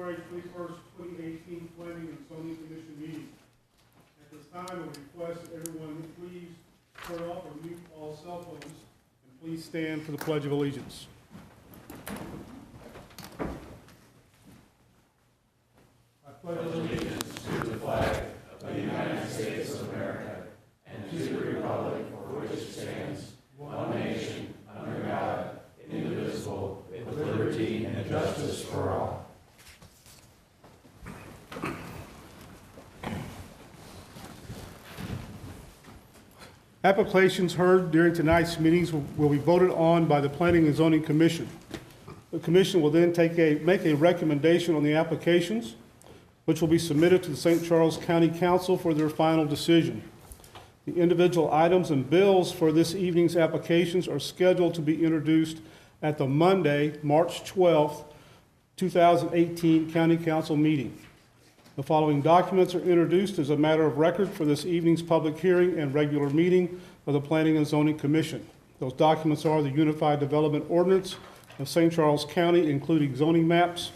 January 21st, 2018 Planning and Zoning Commission meeting. At this time, I request that everyone please turn off or mute all cell phones, and please stand for the Pledge of Allegiance. I pledge allegiance to the flag of the United States of America and to the republic for which it stands, one nation, under God, indivisible, with liberty and justice for all. Applications heard during tonight's meetings will be voted on by the Planning and Zoning Commission. The Commission will then make a recommendation on the applications, which will be submitted to the St. Charles County Council for their final decision. The individual items and bills for this evening's applications are scheduled to be introduced at the Monday, March 12th, 2018 County Council meeting. The following documents are introduced as a matter of record for this evening's public hearing and regular meeting of the Planning and Zoning Commission. Those documents are the Unified Development Ordinance of St. Charles County, including zoning maps,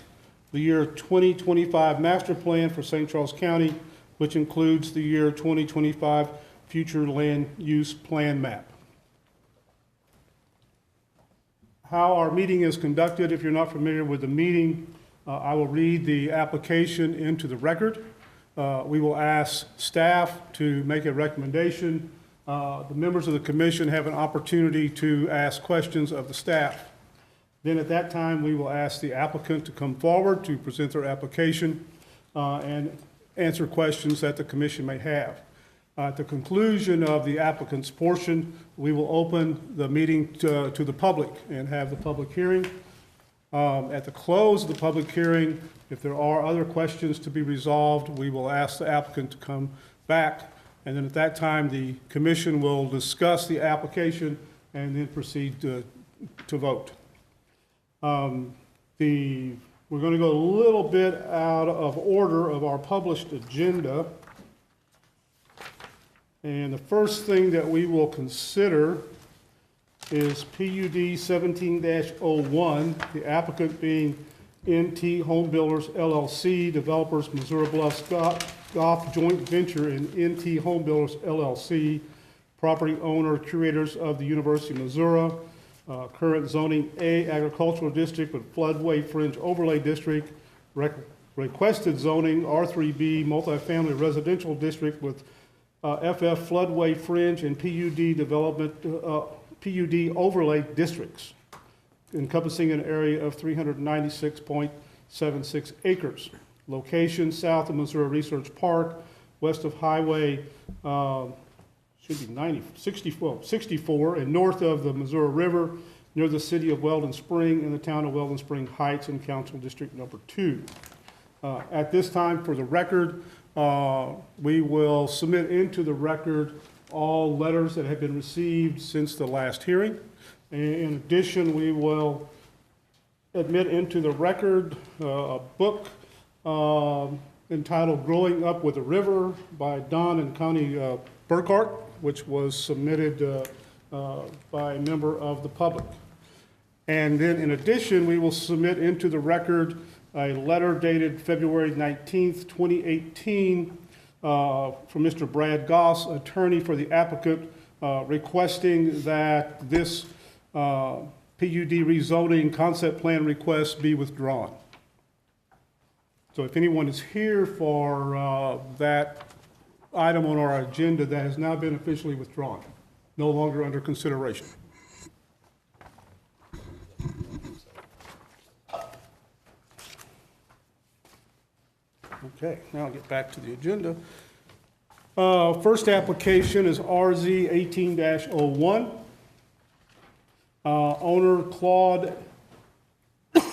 the year 2025 Master Plan for St. Charles County, which includes the year 2025 Future Land Use Plan Map. How our meeting is conducted, if you're not familiar with the meeting, I will read the application into the record. We will ask staff to make a recommendation. The members of the commission have an opportunity to ask questions of the staff. Then at that time, we will ask the applicant to come forward to present their application and answer questions that the commission may have. At the conclusion of the applicant's portion, we will open the meeting to the public and have the public hearing. At the close of the public hearing, if there are other questions to be resolved, we will ask the applicant to come back. And then at that time, the commission will discuss the application and then proceed to vote. We're going to go a little bit out of order of our published agenda. And the first thing that we will consider is PUD 17-01, the applicant being NT Home Builders LLC, developers Missouri Bluffs Golf Joint Venture and NT Home Builders LLC, property owner, curators of the University of Missouri, current zoning A, agricultural district with floodway fringe overlay district, requested zoning R3B, multifamily residential district with FF floodway fringe and PUD development, PUD overlay districts encompassing an area of 396.76 acres. Location south of Missouri Research Park, west of Highway 64, and north of the Missouri River, near the city of Weldon Spring and the town of Weldon Spring Heights in Council District Number 2. At this time, for the record, we will submit into the record all letters that have been received since the last hearing. In addition, we will admit into the record a book entitled Growing Up with the River by Don and Connie Burkhart, which was submitted by a member of the public. And then in addition, we will submit into the record a letter dated February 19th, 2018, from Mr. Brad Goss, attorney for the applicant, requesting that this PUD rezoning concept plan request be withdrawn. So if anyone is here for that item on our agenda, that has now been officially withdrawn, no longer under consideration. Okay, now I'll get back to the agenda. First application is RZ 18-01. Owner Claude,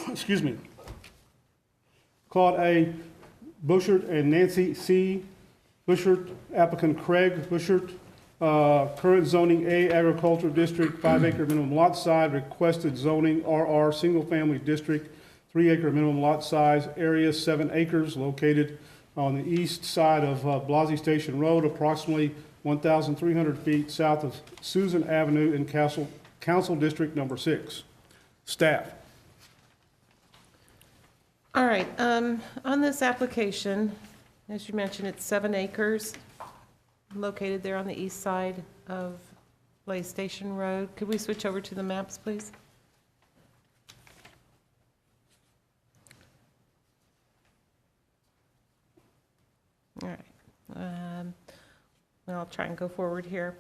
excuse me, Claude A. Buschert and Nancy C. Buschert, applicant Craig Buschert, current zoning A, agricultural district, 5-acre minimum lot size, requested zoning RR, single family district, 3-acre minimum lot size, area 7 acres, located on the east side of Blasey Station Road, approximately 1,300 feet south of Susan Avenue in Council District Number 6. Staff. All right, on this application, as you mentioned, it's 7 acres located there on the east side of Blaze Station Road. Could we switch over to the maps, please? All right. I'll try and go forward here.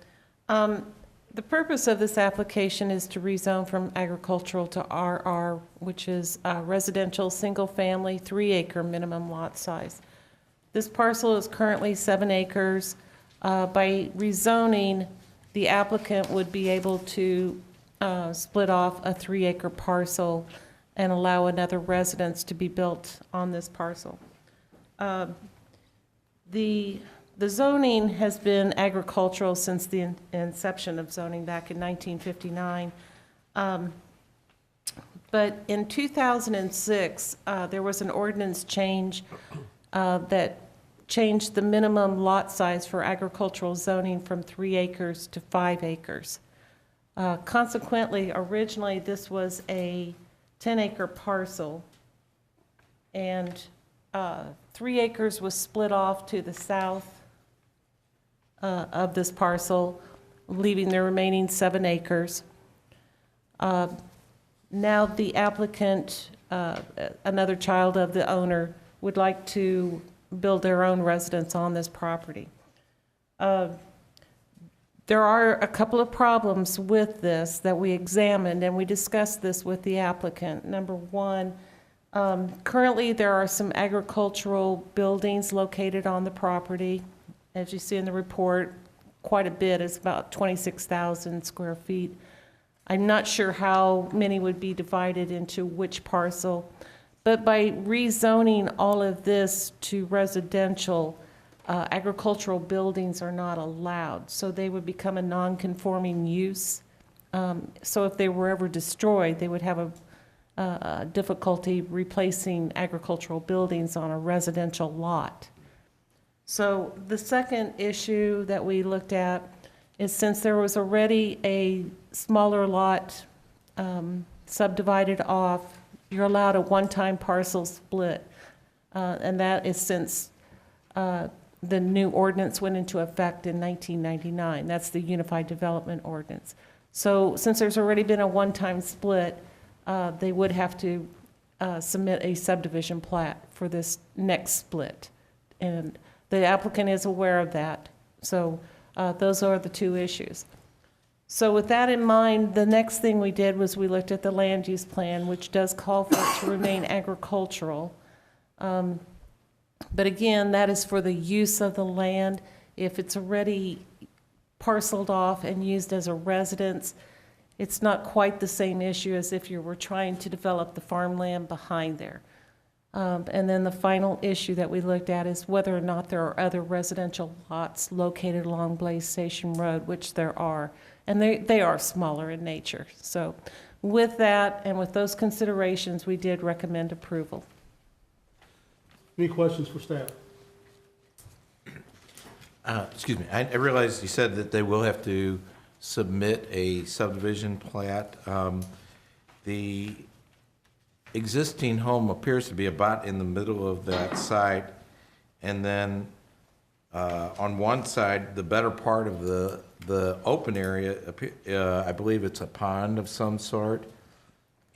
The purpose of this application is to rezone from agricultural to RR, which is residential, single-family, 3-acre minimum lot size. This parcel is currently 7 acres. By rezoning, the applicant would be able to split off a 3-acre parcel and allow another residence to be built on this parcel. The zoning has been agricultural since the inception of zoning back in 1959. But in 2006, there was an ordinance change that changed the minimum lot size for agricultural zoning from 3 acres to 5 acres. Consequently, originally, this was a 10-acre parcel, and 3 acres was split off to the south of this parcel, leaving the remaining 7 acres. Now the applicant, another child of the owner, would like to build their own residence on this property. There are a couple of problems with this that we examined, and we discussed this with the applicant. Number one, currently there are some agricultural buildings located on the property. As you see in the report, quite a bit. It's about 26,000 square feet. I'm not sure how many would be divided into which parcel, but by rezoning all of this to residential, agricultural buildings are not allowed, so they would become a non-conforming use. So if they were ever destroyed, they would have a difficulty replacing agricultural buildings on a residential lot. So the second issue that we looked at is, since there was already a smaller lot subdivided off, you're allowed a one-time parcel split. And that is since the new ordinance went into effect in 1999. That's the Unified Development Ordinance. So since there's already been a one-time split, they would have to submit a subdivision plat for this next split. And the applicant is aware of that. So those are the two issues. So with that in mind, the next thing we did was we looked at the land use plan, which does call for it to remain agricultural. But again, that is for the use of the land. If it's already parceled off and used as a residence, it's not quite the same issue as if you were trying to develop the farmland behind there. And then the final issue that we looked at is whether or not there are other residential lots located along Blaze Station Road, which there are, and they are smaller in nature. So with that and with those considerations, we did recommend approval. Any questions for staff? Excuse me, I realize you said that they will have to submit a subdivision plat. The existing home appears to be about in the middle of that site, and then on one side, the better part of the open area, I believe it's a pond of some sort,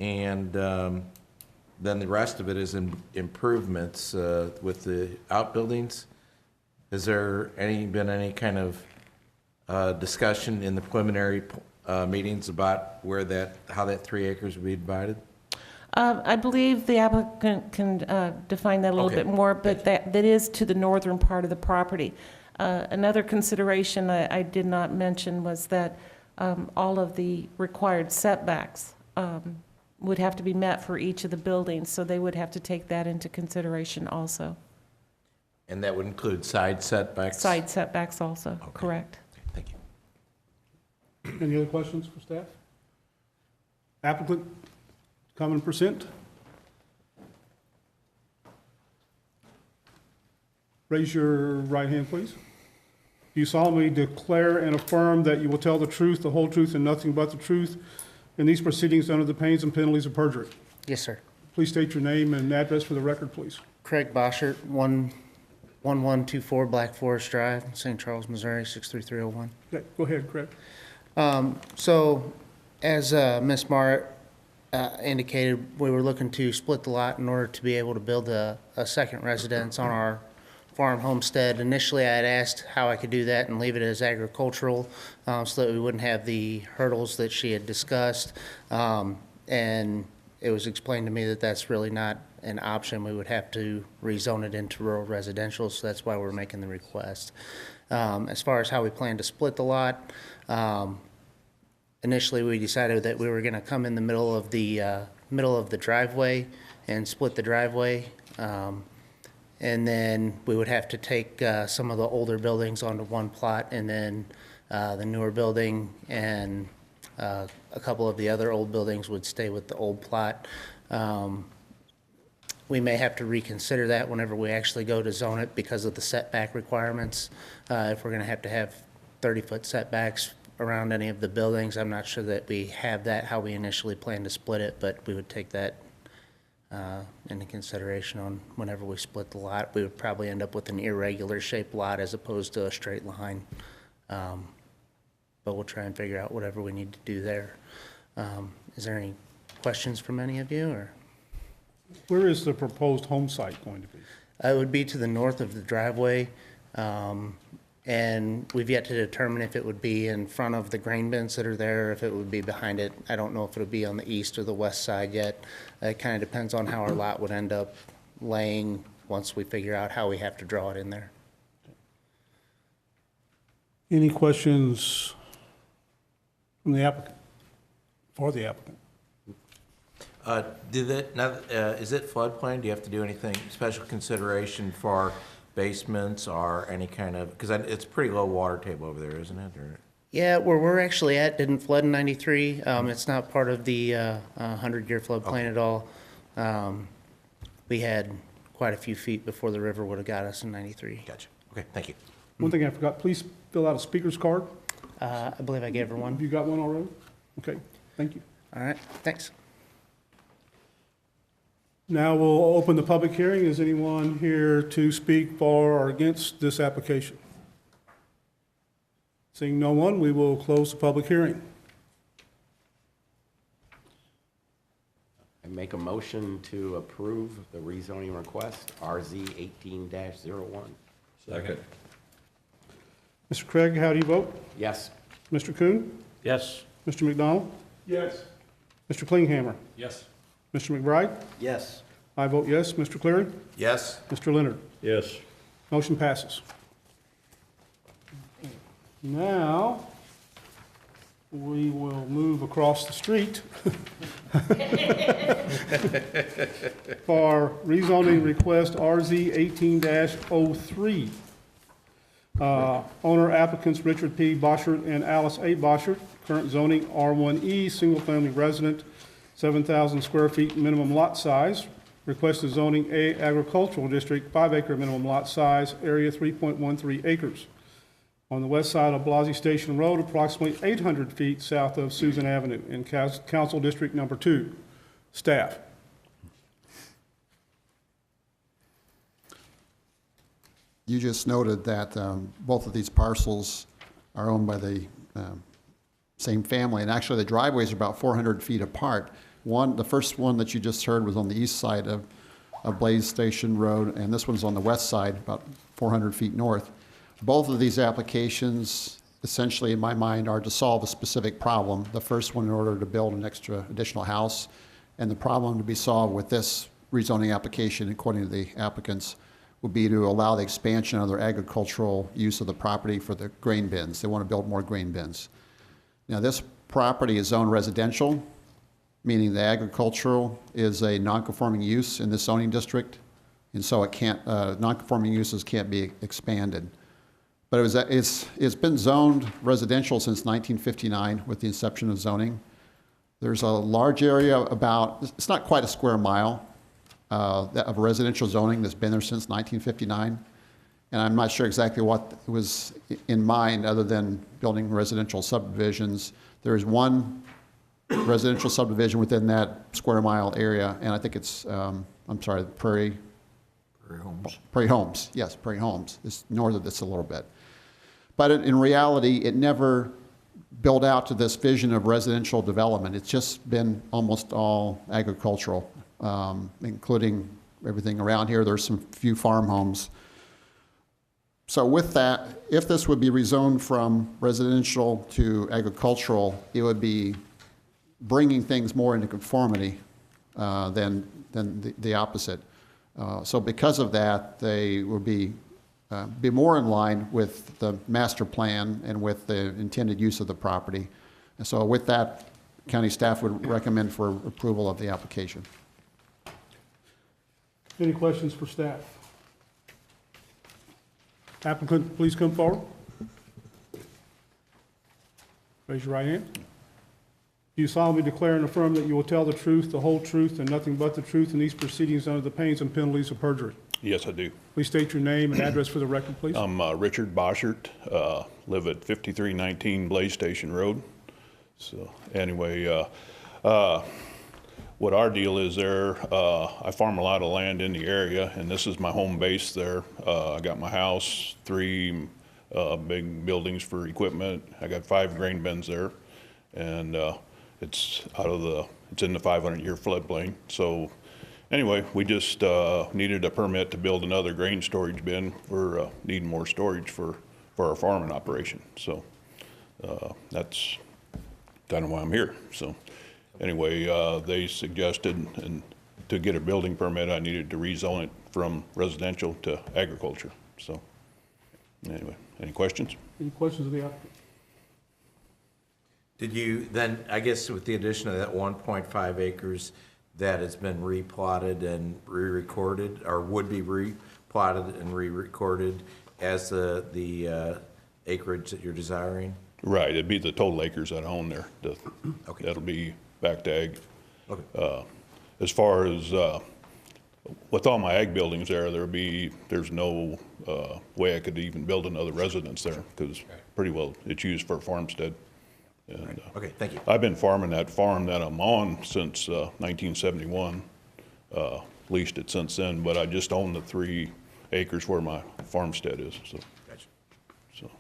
and then the rest of it is improvements with the outbuildings. Has there been any kind of discussion in the preliminary meetings about how that 3 acres would be divided? I believe the applicant can define that a little Okay. bit more, but that is to the northern part of the property. Another consideration I did not mention was that all of the required setbacks would have to be met for each of the buildings, so they would have to take that into consideration also. And that would include side setbacks? Side setbacks also, Okay. correct. Thank you. Any other questions for staff? Applicant, comment and present? Raise your right hand, please. Do you solemnly declare and affirm that you will tell the truth, the whole truth, and nothing but the truth in these proceedings under the pains and penalties of perjury? Yes, sir. Please state your name and address for the record, please. Craig Boschert, 1124 Black Forest Drive, St. Charles, Missouri, 63301. Okay, go ahead, Craig. So, as Ms. Mart indicated, we were looking to split the lot in order to be able to build a second residence on our farm homestead. Initially, I had asked how I could do that and leave it as agricultural, so that we wouldn't have the hurdles that she had discussed. And it was explained to me that that's really not an option. We would have to rezone it into rural residential, so that's why we're making the request. As far as how we plan to split the lot, initially we decided that we were going to come in the middle of the driveway and split the driveway. And then we would have to take some of the older buildings onto one plot, and then the newer building and a couple of the other old buildings would stay with the old plot. We may have to reconsider that whenever we actually go to zone it because of the setback requirements. If we're going to have 30-foot setbacks around any of the buildings, I'm not sure that we have that, how we initially planned to split it, but we would take that into consideration on whenever we split the lot. We would probably end up with an irregular shaped lot as opposed to a straight line. But we'll try and figure out whatever we need to do there. Is there any questions from any of you, or? Where is the proposed home site going to be? It would be to the north of the driveway, and we've yet to determine if it would be in front of the grain bins that are there, or if it would be behind it. I don't know if it would be on the east or the west side yet. It kind of depends on how our lot would end up laying once we figure out how we have to draw it in there. Any questions from the applicant, for the applicant? Is it floodplain? Do you have to do anything, special consideration for basements or any kind of, because it's pretty low water table over there, isn't it? Or? Yeah, where we're actually at didn't flood in '93. It's not part of the 100-year floodplain at all. We had quite a few feet before the river would have got us in '93. Gotcha. Okay, thank you. One thing I forgot, please fill out a speaker's card. I believe I gave her one. Have you got one already? Okay, thank you. All right, thanks. Now we'll open the public hearing. Is anyone here to speak for or against this application? Seeing no one, we will close the public hearing. I make a motion to approve the rezoning request, RZ 18-01. Second. Mr. Craig, how do you vote? Yes. Mr. Kuhn? Yes. Mr. McDonald? Yes. Mr. Klinghammer? Yes. Mr. McBride? Yes. I vote yes. Mr. Cleary? Yes? Mr. Leonard? Yes. Motion passes. Now, we will move across the street for rezoning request RZ 18-03. Owner applicants Richard P. Boschert and Alice A. Boschert, current zoning R1E, single-family resident, 7,000 square feet minimum lot size. Requested zoning A agricultural district, 5-acre minimum lot size, area 3.13 acres. On the west side of Blasey Station Road, approximately 800 feet south of Susan Avenue in Council District Number 2. Staff. You just noted that both of these parcels are owned by the same family, and actually the driveways are about 400 feet apart. The first one that you just heard was on the east side of Blaze Station Road, and this one's on the west side, about 400 feet north. Both of these applications, essentially, in my mind, are to solve a specific problem. The first one in order to build an additional house, and the problem to be solved with this rezoning application, according to the applicants, would be to allow the expansion of their agricultural use of the property for the grain bins. They want to build more grain bins. Now, this property is zoned residential, meaning the agricultural is a non-conforming use in this zoning district, and so it can't, non-conforming uses can't be expanded. But it's been zoned residential since 1959 with the inception of zoning. There's a large area it's not quite a square mile of residential zoning that's been there since 1959. And I'm not sure exactly what was in mind other than building residential subdivisions. There's one residential subdivision within that square mile area, and I think it's, Prairie Homes, yes, Prairie Homes. It's north of this a little bit. But in reality, it never built out to this vision of residential development. It's just been almost all agricultural, including everything around here. There's some few farm homes. So with that, if this would be rezoned from residential to agricultural, it would be bringing things more into conformity than the opposite. So because of that, they would be more in line with the master plan and with the intended use of the property. And so with that, county staff would recommend for approval of the application. Any questions for staff? Applicant, please come forward. Raise your right hand. Do you solemnly declare and affirm that you will tell the truth, the whole truth, and nothing but the truth in these proceedings under the pains and penalties of perjury? Yes, I do. Please state your name and address for the record, please. I'm Richard Boschert, live at 5319 Blaze Station Road. So anyway, what our deal is there, I farm a lot of land in the area, and this is my home base there. I got my house, 3 big buildings for equipment. I got 5 grain bins there, and it's in the 500-year floodplain. So anyway, we just needed a permit to build another grain storage bin. We're needing more storage for our farming operation. So that's kind of why I'm here. So anyway, they suggested, and to get a building permit, I needed to rezone it from residential to agriculture. So anyway, any questions? Any questions of the applicant? Did you then, I guess with the addition of that 1.5 acres, that has been replotted and re-recorded, or would be replotted and re-recorded as the acreage that you're desiring? Right, it'd be the total acres that I own there. Okay. That'll be back to ag. Okay. As far as, with all my ag buildings there's no way I could even build another residence there, because pretty well it's used for a farmstead. And, Okay, thank you. I've been farming that farm that I'm on since 1971, leased it since then, but I just own the 3 acres where my farmstead is, so. Gotcha. So,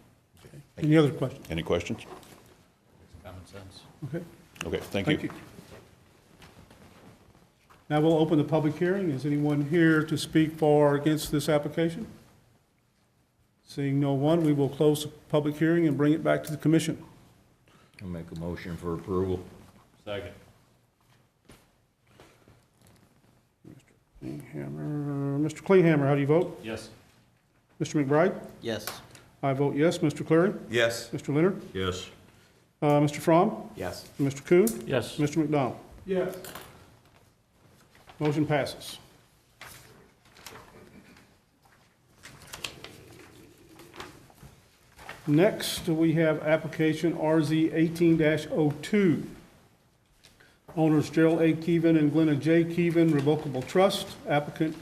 Any other questions? any questions? Common sense. Okay, Okay, thank thank you. you. Now we'll open the public hearing. Is anyone here to speak for or against this application? Seeing no one, we will close the public hearing and bring it back to the commission. I'll make a motion for approval. Second. Mr. Kleehammer, how do you vote? Yes. Mr. McBride? Yes. I vote yes. Mr. Cleary? Yes. Mr. Leonard? Yes. Mr. Fromm? Yes. Mr. Kuhn? Yes. Mr. McDonald? Yes. Motion passes. Next, we have application RZ 18-02. Owners Gerald A. Keevan and Glenna J. Keevan, revocable trust. Applicant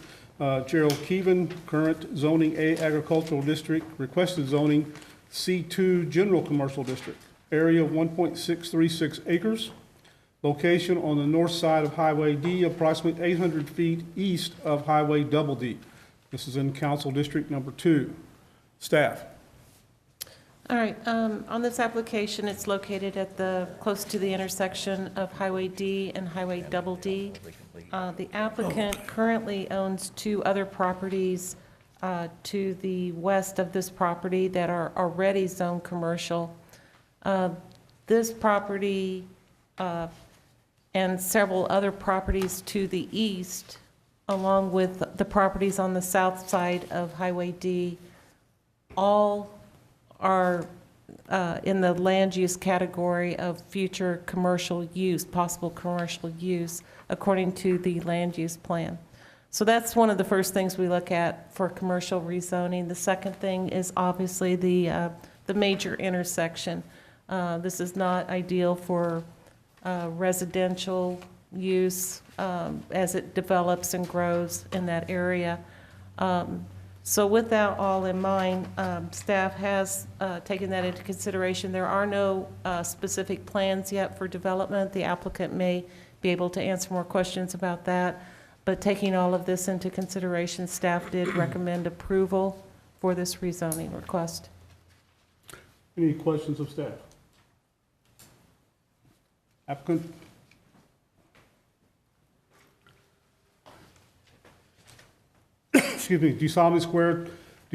Gerald Keevan, current zoning A agricultural district, requested zoning C2 general commercial district. Area of 1.636 acres. Location on the north side of Highway D, approximately 800 feet east of Highway Double D. This is in Council District Number 2. Staff. All right, on this application, it's located at close to the intersection of Highway D and Highway Double D. The applicant currently owns 2 other properties to the west of this property that are already zoned commercial. This property and several other properties to the east, along with the properties on the south side of Highway D, all are in the land use category of future commercial use, possible commercial use, according to the land use plan. So that's one of the first things we look at for commercial rezoning. The second thing is obviously the major intersection. This is not ideal for residential use as it develops and grows in that area. So with that all in mind, staff has taken that into consideration. There are no specific plans yet for development. The applicant may be able to answer more questions about that. But taking all of this into consideration, staff did recommend approval for this rezoning request. Any questions of staff? Applicant? Excuse me, do you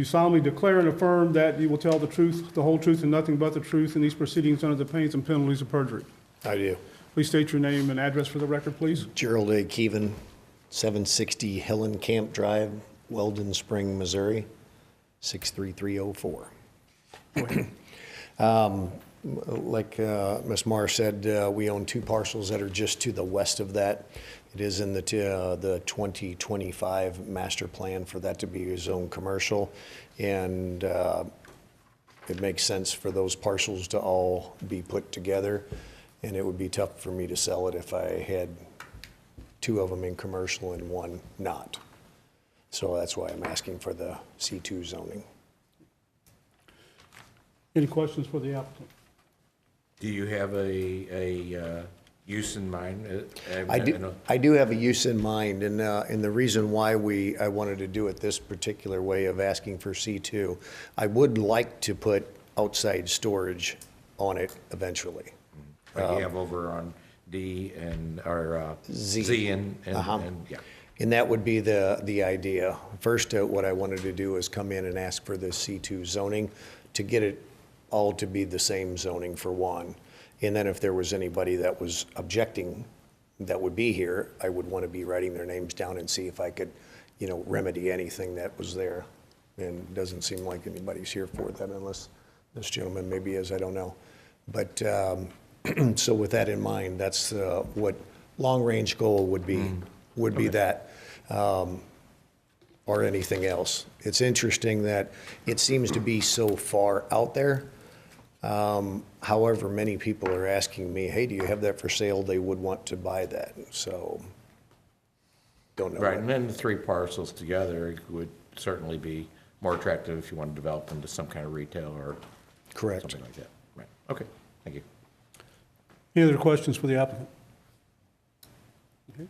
solemnly declare and affirm that you will tell the truth, the whole truth, and nothing but the truth in these proceedings under the pains and penalties of perjury? I do. Please state your name and address for the record, please. Gerald A. Keevan, 760 Hillenkamp Drive, Weldon Spring, Missouri, 63304. Like Ms. Marr said, we own 2 parcels that are just to the west of that. It is in the 2025 master plan for that to be zone commercial. And it makes sense for those parcels to all be put together. And it would be tough for me to sell it if I had 2 of them in commercial and 1 not. So that's why I'm asking for the C2 zoning. Any questions for the applicant? Do you have a use in mind? I do have a use in mind, and the reason why I wanted to do it this particular way of asking for C2, I would like to put outside storage on it eventually. Like you have over on D and, or Z. Z and, yeah. And that would be the idea. First, what I wanted to do is come in and ask for the C2 zoning to get it all to be the same zoning for one. And then if there was anybody that was objecting that would be here, I would want to be writing their names down and see if I could, remedy anything that was there. And it doesn't seem like anybody's here for that unless this gentleman maybe is, I don't know. But, so with that in mind, that's what long-range goal would be that, or anything else. It's interesting that it seems to be so far out there. However, many people are asking me, hey, do you have that for sale? They would want to buy that, so don't know. Right, and then the 3 parcels together would certainly be more attractive if you want to develop them to some kind of retail or Correct. something like that. Right, okay, thank you. Any other questions for the applicant? Okay,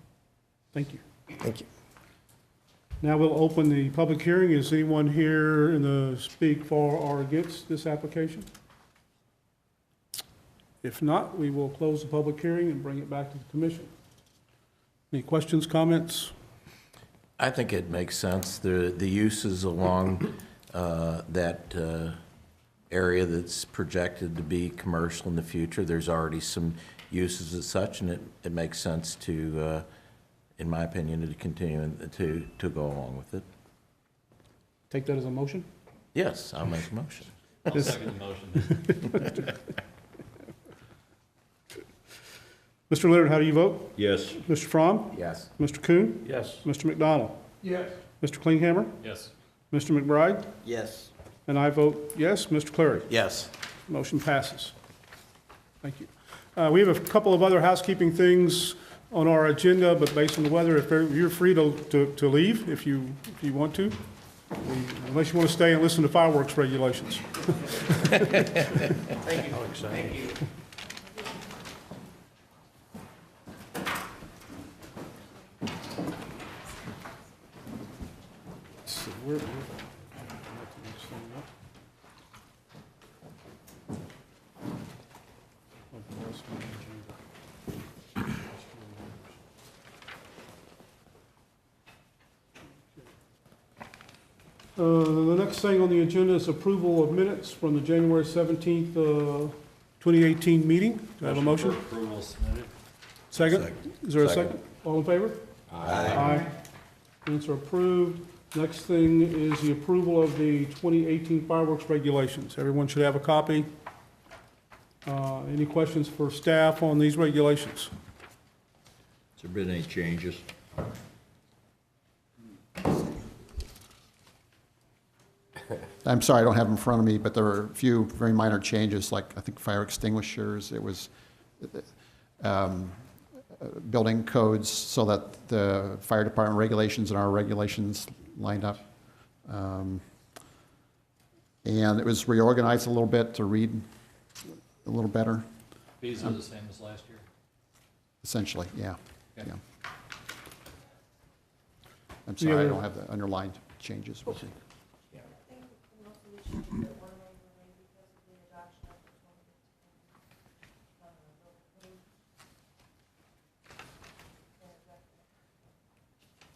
thank you. Thank you. Now we'll open the public hearing. Is anyone here in the speak for or against this application? If not, we will close the public hearing and bring it back to the commission. Any questions, comments? I think it makes sense. The uses along that area that's projected to be commercial in the future, there's already some uses as such, and it makes sense to, in my opinion, to continue to go along with it. Take that as a motion? Yes, I'll make a motion. I'll second the motion. Mr. Leonard, how do you vote? Yes. Mr. Fromm? Yes. Mr. Kuhn? Yes. Mr. McDonald? Yes. Mr. Klinghammer? Yes. Mr. McBride? Yes. And I vote yes. Mr. Clary? Yes. Motion passes. Thank you. We have a couple of other housekeeping things on our agenda, but based on the weather, if you're free to leave if you want to, unless you want to stay and listen to fireworks regulations. Thank you. Thank you. So where- The next thing on the agenda is approval of minutes from the January 17th, 2018 meeting. Do I have a motion? Approval submitted. Second? Is there a second? All in favor? Aye. Minutes are approved. Next thing is the approval of the 2018 fireworks regulations. Everyone should have a copy. Any questions for staff on these regulations? Has there been any changes? I'm sorry, I don't have them in front of me, but there were a few very minor changes, like I think fire extinguishers. It was building codes so that the fire department regulations and our regulations lined up. And it was reorganized a little bit to read a little better, Fees are the same as last year? essentially, yeah. Okay. Yeah. I'm Any sorry, I other- don't have the underlined changes with you.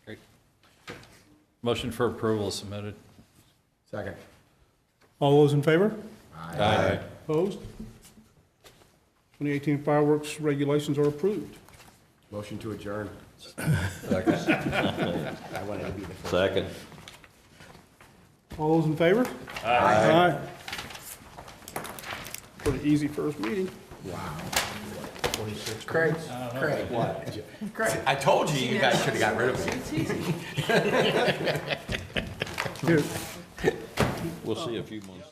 Great. Motion for approval is submitted. Second. All those in favor? Aye. Opposed? 2018 fireworks regulations are approved. Motion to adjourn. Second. I wanted to be the first. Second. All those in favor? Aye. Pretty easy first meeting. Craig, what? Craig, I told you, you guys should have got rid of me. Here. We'll see a few months.